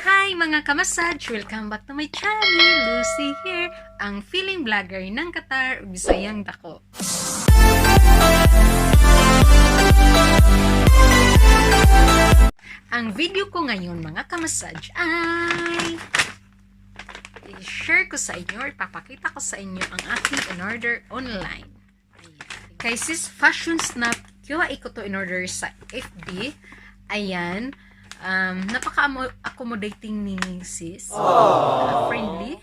Hi mga kamasaj! Welcome back to my channel! Lucy here, ang feeling vlogger ng Qatar, Bisayang Dako. Ang video ko ngayon mga kamasaj ay i-share ko sa inyo or papakita ko sa inyo ang aking in-order online. Kay sis Fashion Snap, QA ko to in-order sa FB. Ayan. Napaka-accommodating ni sis. Friendly.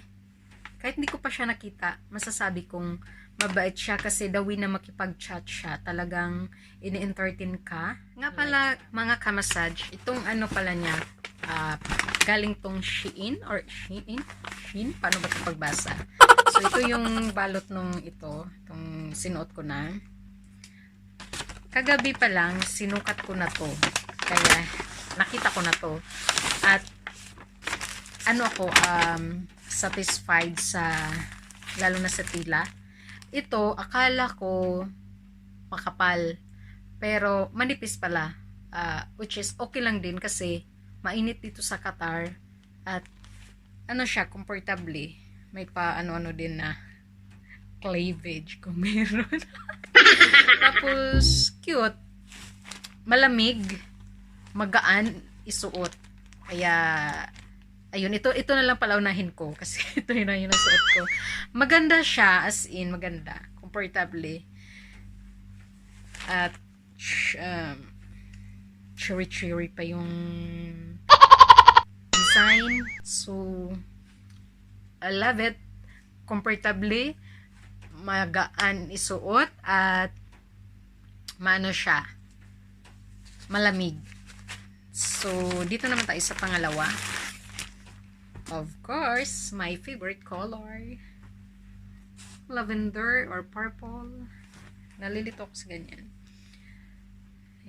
Kahit hindi ko pa siya nakita, masasabi kong mabait siya kasi daw na makipag-chat siya. Talagang ini-entertain ka. Nga pala, mga kamasaj, itong ano pala niya, galing tong Shein or Shein? Shein? Paano ba ito pagbasa? So, ito yung balot nung ito. Itong sinuot ko na. Kagabi pa lang, sinukat ko na to. Kaya, nakita ko na to at ano ako satisfied sa lalo na sa tila. Ito akala ko makapal pero manipis pala, which is okay lang din kasi mainit dito sa Qatar at ano siya, comfortably may pa ano din na cleavage kung meron. Tapos cute, malamig, magaan isuot. Kaya ayun, ito na lang pala unahin ko kasi ito na yung nasuot ko. Maganda siya, as in maganda, comfortably. At cherry pa yung design. So I love it. Comfortably, magaan isuot at maano siya, malamig. So, dito naman tayo sa pangalawa. Of course, my favorite color. Lavender or purple. Nalilito ako sa ganyan.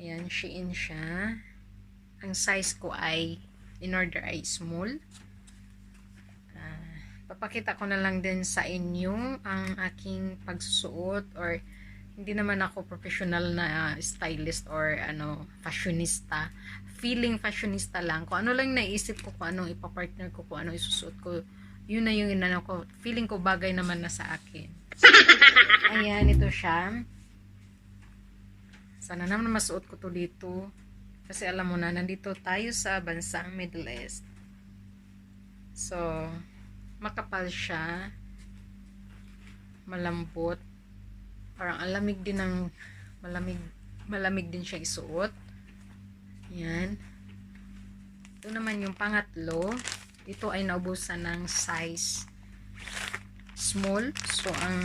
Ayan, Shein siya. Ang size ko ay, in order ay small. Papakita ko na lang din sa inyo ang aking pagsusuot or hindi naman ako professional na stylist or fashionista. Feeling fashionista lang. Kung ano lang naisip ko, kung anong ipapartner ko, kung anong isusuot ko, yun na yung inano ko. Feeling ko bagay naman na sa akin. Ayan, ito siya. Sana naman masuot ko to dito. Kasi alam mo na, nandito tayo sa bansang Middle East. So, makapal siya. Malambot. Parang alamig din ng malamig din siya isuot. Yan. Ito naman yung pangatlo. Ito ay naubusan ng size small. So, ang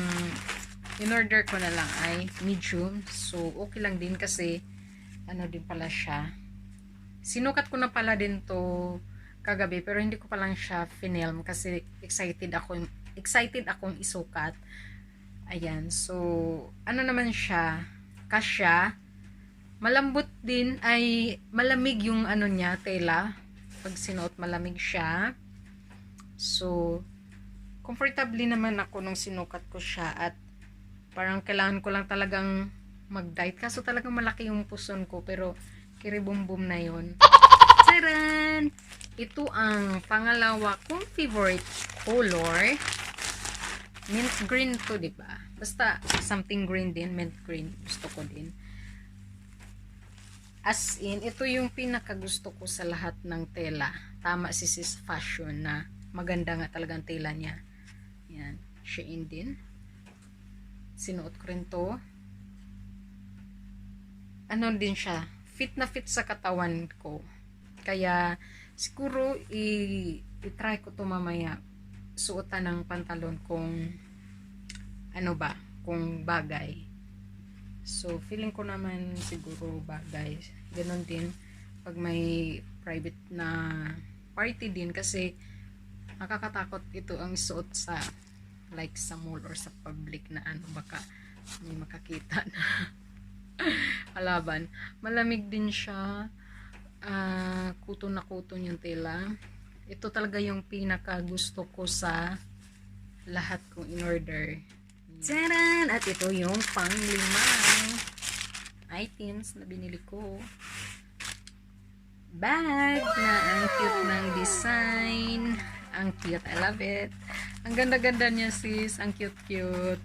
in-order ko na lang ay medium. So, okay lang din kasi ano din pala siya. Sinukat ko na pala din to kagabi pero hindi ko pa lang siya finilm kasi excited akong isukat. Ayan. So, ano naman siya? Kasya. Malambot din, ay malamig yung ano niya, tela. Pag sinuot, malamig siya. So, comfortably naman ako nung sinukat ko siya at parang kailangan ko lang talagang mag-diet. Kaso talagang malaki yung puson ko pero kiribum-bum na yun. Charan! Ito ang pangalawa kong favorite color. Mint green to, diba? Basta something green din, mint green. Gusto ko din. As in, ito yung pinakagusto ko sa lahat ng tela. Tama si sis Fashion na maganda nga talagang tela niya. Yan. Shein din. Sinuot ko rin to. Ano din siya? Fit na fit sa katawan ko. Kaya, siguro, i-try ko to mamaya. Suotan ng pantalon kung kung bagay. So, feeling ko naman siguro bagay. Ganon din pag may private na party din kasi nakakatakot ito ang suot sa like sa mall or sa public na baka may makakita na alaban. Malamig din siya. Kuton na kuton yung tela. Ito talaga yung pinaka gusto ko sa lahat kong in-order. Tcharan! At ito yung pang-limang items na binili ko. Bag na ang cute ng design. Ang cute. I love it. Ang ganda-ganda niya, sis. Ang cute-cute.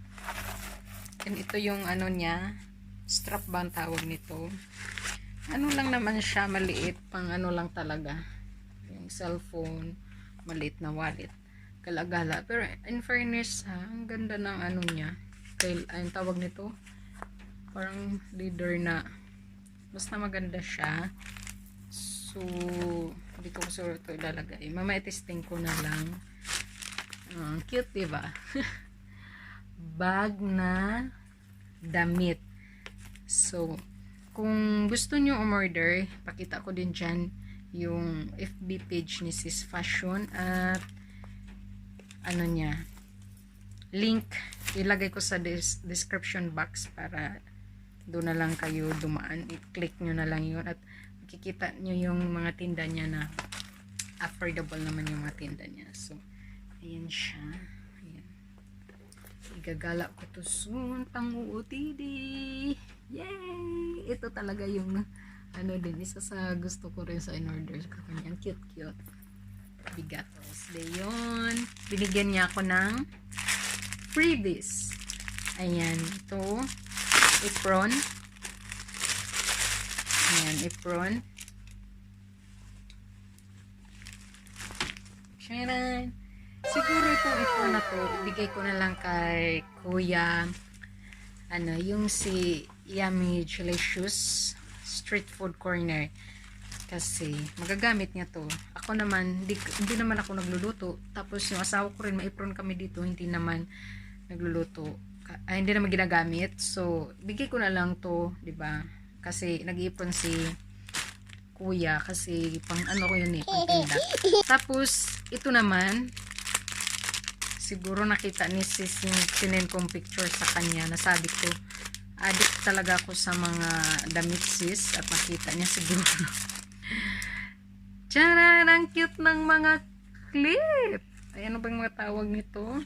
And ito yung ano niya. Strap ba ang tawag nito? Ano lang naman siya, maliit. Pang ano lang talaga. Yung cellphone. Maliit na wallet. Gala-gala. Pero in fairness, ha, ang ganda ng ano niya. Ayun tawag nito. Parang leather na. Basta maganda siya. So, dito ko siguro ito ilalagay. Mamaya testing ko na lang. Cute, diba? Bag na damit. So, kung gusto nyo umorder, pakita ko din dyan yung FB page ni Sis Fashion at ano niya, link ilagay ko sa description box para doon na lang kayo dumaan. I-click nyo na lang yun at makikita nyo yung mga tinda niya na affordable naman yung mga tinda niya. So, ayan siya. Ayan. Igagala ko to soon. Pang-UOTD. Yay! Ito talaga yung ano din. Isa sa gusto ko rin sa in-order ko. Ayan. Cute-cute. Bigatos. Leon. Binigyan niya ako ng freebies. Ayan. Ito. Apron. Ayan, apron. Sharon. Siguro itong apron na to, ibigay ko na lang kay Kuya, ano, yung si Yummy Delicious Street Food Corner. Kasi, magagamit niya to. Ako naman, hindi naman ako nagluluto. Tapos, yung asawa ko rin, ma-apron kami dito, hindi naman nagluluto. Hindi naman ginagamit. So, bigay ko na lang to, 'di ba? Kasi nag-iipon si Kuya kasi pang ano ko yun pang tinda. Tapos, ito naman siguro nakita ni sis yung sinend kong picture sa kanya. Nasabi ko, addict talaga ako sa mga damit, sis, at nakita niya siguro. Tcharan! Ang cute ng mga clip! Ay, ano bang mga tawag nito?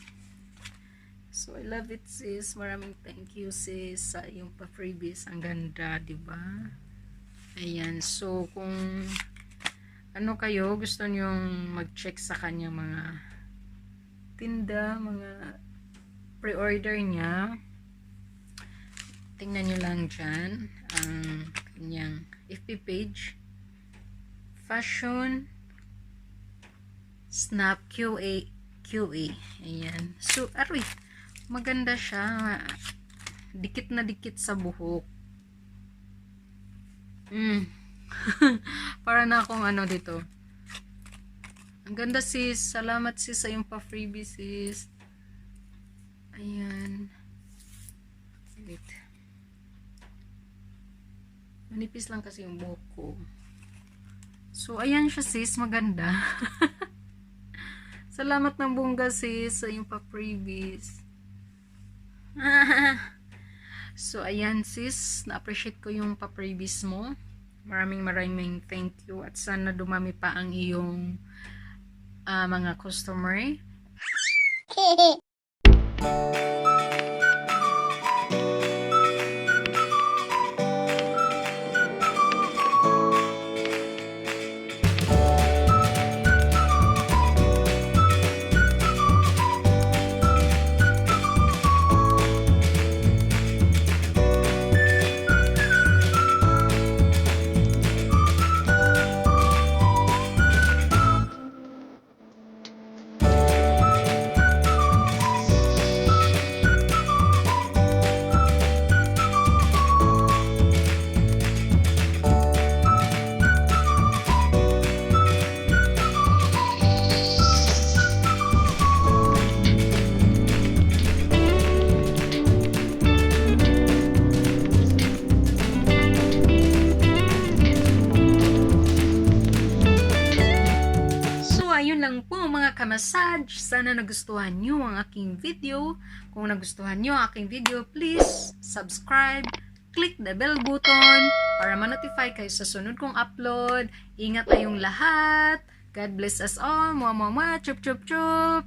So, I love it, sis. Maraming thank you, sis, sa iyong pa-freebies. Ang ganda, diba? Ayan. So, kung ano kayo, gusto nyong mag-check sa kanya mga tinda, mga pre-order niya, tingnan nyo lang dyan ang kanyang FB page. Fashion Snap QA. Ayan. So, aroy. Maganda siya. Dikit na dikit sa buhok. Para na akong ano dito. Ang ganda, sis. Salamat, sis, sa yung pa-freebie, sis. Ayan. Wait. Manipis lang kasi yung buhok ko. So, ayan siya, sis. Maganda. Salamat ng bongga, sis, sa yung pa-freebies. So, ayan, sis. Na-appreciate ko yung pa-freebies mo. Maraming thank you. At sana dumami pa ang iyong mga customer. Lang po mga kamassage. Sana nagustuhan nyo ang aking video. Kung nagustuhan nyo ang aking video, please subscribe, click the bell button para ma-notify kayo sa sunod kong upload. Ingat tayong lahat. God bless us all. Mwah, mwah, mwah. Chup, chup, chup.